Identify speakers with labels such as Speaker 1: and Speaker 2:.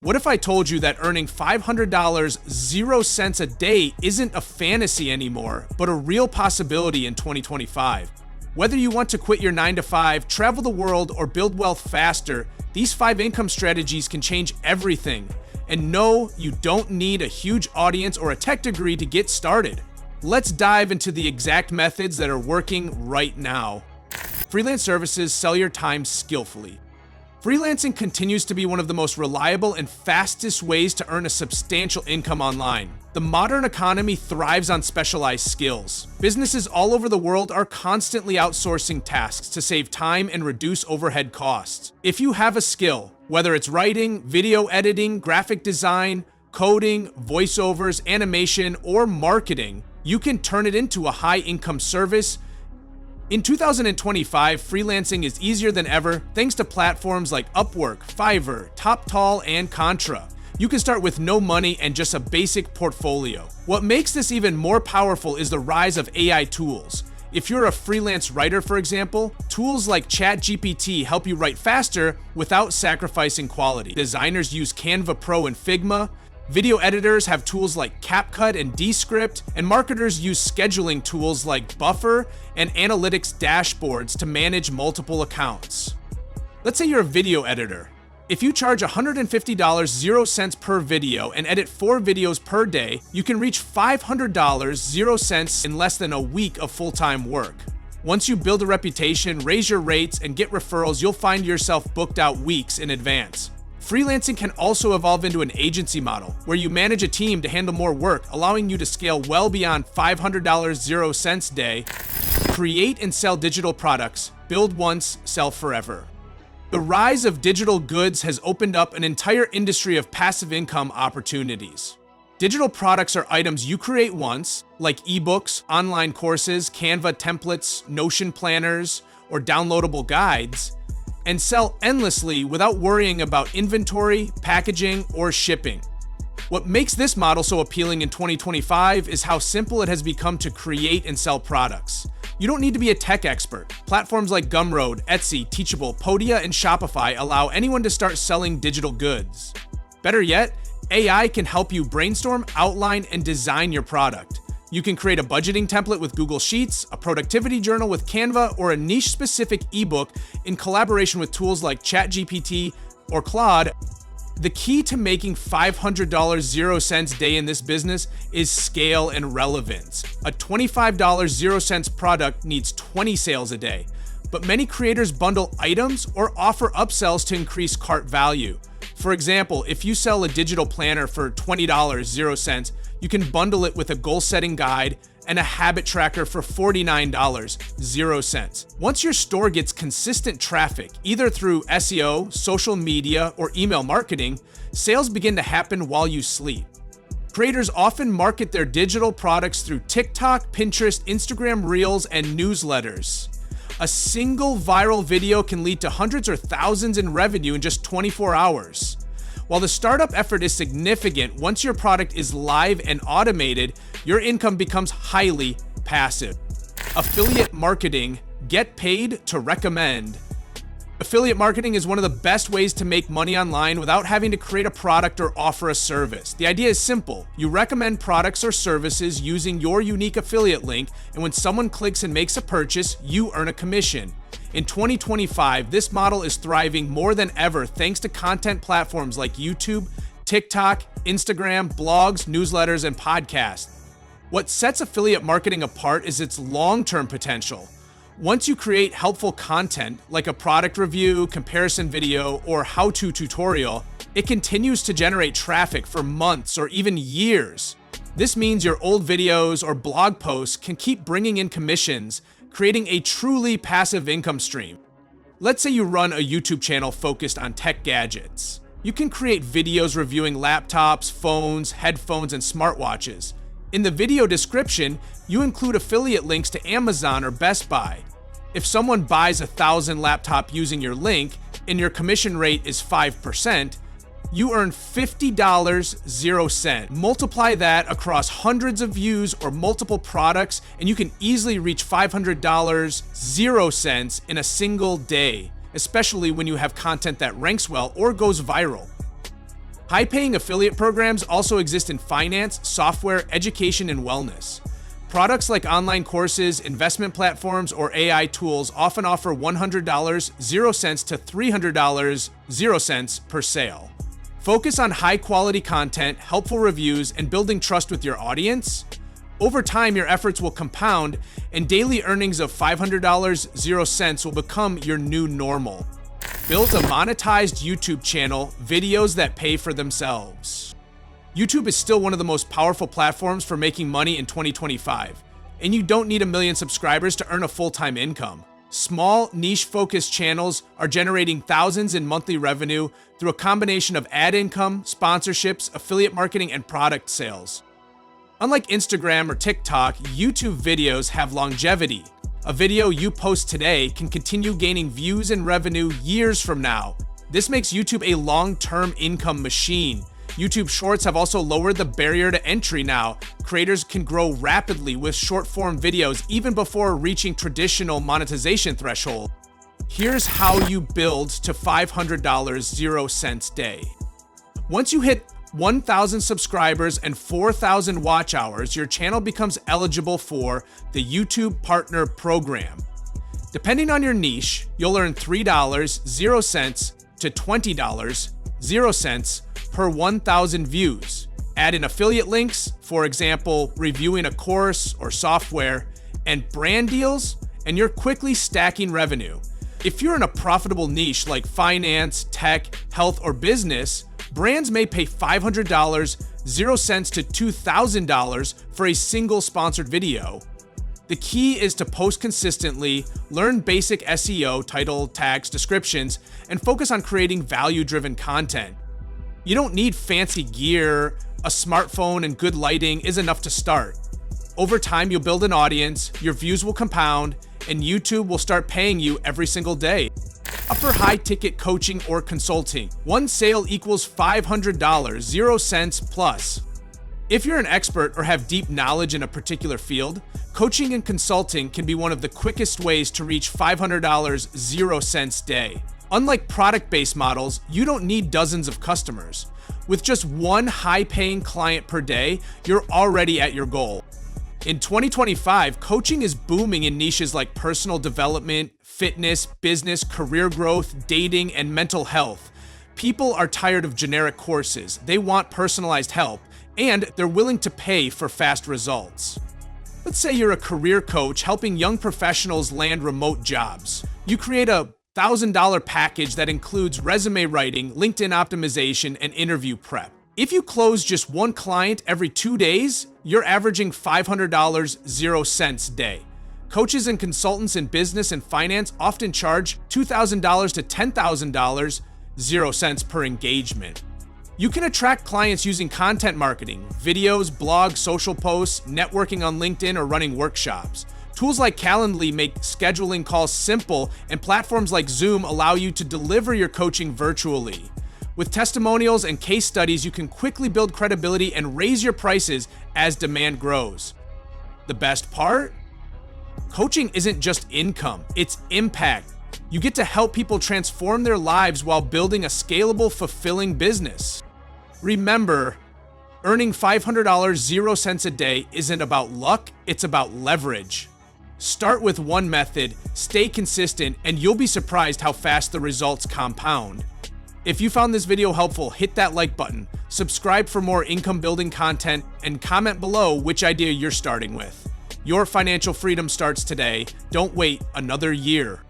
Speaker 1: What if I told you that earning $500 0 cents a day isn't a fantasy anymore, but a real possibility in 2025? Whether you want to quit your 9-to-5, travel the world, or build wealth faster, these 5 income strategies can change everything. And no, you don't need a huge audience or a tech degree to get started. Let's dive into the exact methods that are working right now. Freelance services, sell your time skillfully. Freelancing continues to be one of the most reliable and fastest ways to earn a substantial income online. The modern economy thrives on specialized skills. Businesses all over the world are constantly outsourcing tasks to save time and reduce overhead costs. If you have a skill, whether it's writing, video editing, graphic design, coding, voiceovers, animation, or marketing, you can turn it into a high-income service. In 2025, freelancing is easier than ever thanks to platforms like Upwork, Fiverr, TopTal, and Contra. You can start with no money and just a basic portfolio. What makes this even more powerful is the rise of AI tools. If you're a freelance writer, for example, tools like ChatGPT help you write faster without sacrificing quality. Designers use Canva Pro and Figma. Video editors have tools like CapCut and Descript, and marketers use scheduling tools like Buffer and analytics dashboards to manage multiple accounts. Let's say you're a video editor. If you charge $150 0 cents per video and edit 4 videos per day, you can reach $500 0 cents in less than a week of full-time work. Once you build a reputation, raise your rates, and get referrals, you'll find yourself booked out weeks in advance. Freelancing can also evolve into an agency model, where you manage a team to handle more work, allowing you to scale well beyond $500 0 cents day. Create and sell digital products. Build once, sell forever. The rise of digital goods has opened up an entire industry of passive income opportunities. Digital products are items you create once, like ebooks, online courses, Canva templates, Notion planners, or downloadable guides, and sell endlessly without worrying about inventory, packaging, or shipping. What makes this model so appealing in 2025 is how simple it has become to create and sell products. You don't need to be a tech expert. Platforms like Gumroad, Etsy, Teachable, Podia, and Shopify allow anyone to start selling digital goods. Better yet, AI can help you brainstorm, outline, and design your product. You can create a budgeting template with Google Sheets, a productivity journal with Canva, or a niche-specific ebook in collaboration with tools like ChatGPT or Claude. The key to making $500 0 cents day in this business is scale and relevance. A $25 0 cents product needs 20 sales a day, but many creators bundle items or offer upsells to increase cart value. For example, if you sell a digital planner for $20 0 cents, you can bundle it with a goal-setting guide and a habit tracker for $49 0 cents. Once your store gets consistent traffic, either through SEO, social media, or email marketing, sales begin to happen while you sleep. Creators often market their digital products through TikTok, Pinterest, Instagram Reels, and newsletters. A single viral video can lead to hundreds or thousands in revenue in just 24 hours. While the startup effort is significant, once your product is live and automated, your income becomes highly passive. Affiliate marketing, get paid to recommend. Affiliate marketing is one of the best ways to make money online without having to create a product or offer a service. The idea is simple. You recommend products or services using your unique affiliate link, and when someone clicks and makes a purchase, you earn a commission. In 2025, this model is thriving more than ever thanks to content platforms like YouTube, TikTok, Instagram, blogs, newsletters, and podcasts. What sets affiliate marketing apart is its long-term potential. Once you create helpful content, like a product review, comparison video, or how-to tutorial, it continues to generate traffic for months or even years. This means your old videos or blog posts can keep bringing in commissions, creating a truly passive income stream. Let's say you run a YouTube channel focused on tech gadgets. You can create videos reviewing laptops, phones, headphones, and smartwatches. In the video description, you include affiliate links to Amazon or Best Buy. If someone buys 1,000 laptops using your link and your commission rate is 5%, you earn $50 0 cents. Multiply that across hundreds of views or multiple products, and you can easily reach $500 0 cents in a single day, especially when you have content that ranks well or goes viral. High-paying affiliate programs also exist in finance, software, education, and wellness. Products like online courses, investment platforms, or AI tools often offer $100, 0 cents to $300, 0 cents per sale. Focus on high-quality content, helpful reviews, and building trust with your audience. Over time, your efforts will compound, and daily earnings of $500, 0 cents will become your new normal. Build a monetized YouTube channel, videos that pay for themselves. YouTube is still one of the most powerful platforms for making money in 2025, and you don't need 1 million subscribers to earn a full-time income. Small, niche-focused channels are generating thousands in monthly revenue through a combination of ad income, sponsorships, affiliate marketing, and product sales. Unlike Instagram or TikTok, YouTube videos have longevity. A video you post today can continue gaining views and revenue years from now. This makes YouTube a long-term income machine. YouTube Shorts have also lowered the barrier to entry now. Creators can grow rapidly with short-form videos even before reaching traditional monetization threshold. Here's how you build to $500, 0 cents day. Once you hit 1,000 subscribers and 4,000 watch hours, your channel becomes eligible for the YouTube Partner Program. Depending on your niche, you'll earn $3, 0 cents to $20, 0 cents per 1,000 views. Add in affiliate links, for example, reviewing a course or software, and brand deals, and you're quickly stacking revenue. If you're in a profitable niche like finance, tech, health, or business, brands may pay $500, 0 cents to $2,000 for a single sponsored video. The key is to post consistently, learn basic SEO, title, tags, descriptions, and focus on creating value-driven content. You don't need fancy gear, a smartphone and good lighting is enough to start. Over time, you'll build an audience, your views will compound, and YouTube will start paying you every single day. Offer high-ticket coaching or consulting. One sale equals $500, 0 cents plus. If you're an expert or have deep knowledge in a particular field, coaching and consulting can be one of the quickest ways to reach $500, 0 cents day. Unlike product-based models, you don't need dozens of customers. With just one high-paying client per day, you're already at your goal. In 2025, coaching is booming in niches like personal development, fitness, business, career growth, dating, and mental health. People are tired of generic courses. They want personalized help, and they're willing to pay for fast results. Let's say you're a career coach helping young professionals land remote jobs. You create a $1,000 package that includes resume writing, LinkedIn optimization, and interview prep. If you close just one client every 2 days, you're averaging $500, 0 cents day. Coaches and consultants in business and finance often charge $2,000 to $10,000, 0 cents per engagement. You can attract clients using content marketing, videos, blogs, social posts, networking on LinkedIn, or running workshops. Tools like Calendly make scheduling calls simple, and platforms like Zoom allow you to deliver your coaching virtually. With testimonials and case studies, you can quickly build credibility and raise your prices as demand grows. The best part? Coaching isn't just income, it's impact. You get to help people transform their lives while building a scalable, fulfilling business. Remember, earning $500, 0 cents a day isn't about luck, it's about leverage. Start with one method, stay consistent, and you'll be surprised how fast the results compound. If you found this video helpful, hit that like button, subscribe for more income building content, and comment below which idea you're starting with. Your financial freedom starts today. Don't wait another year.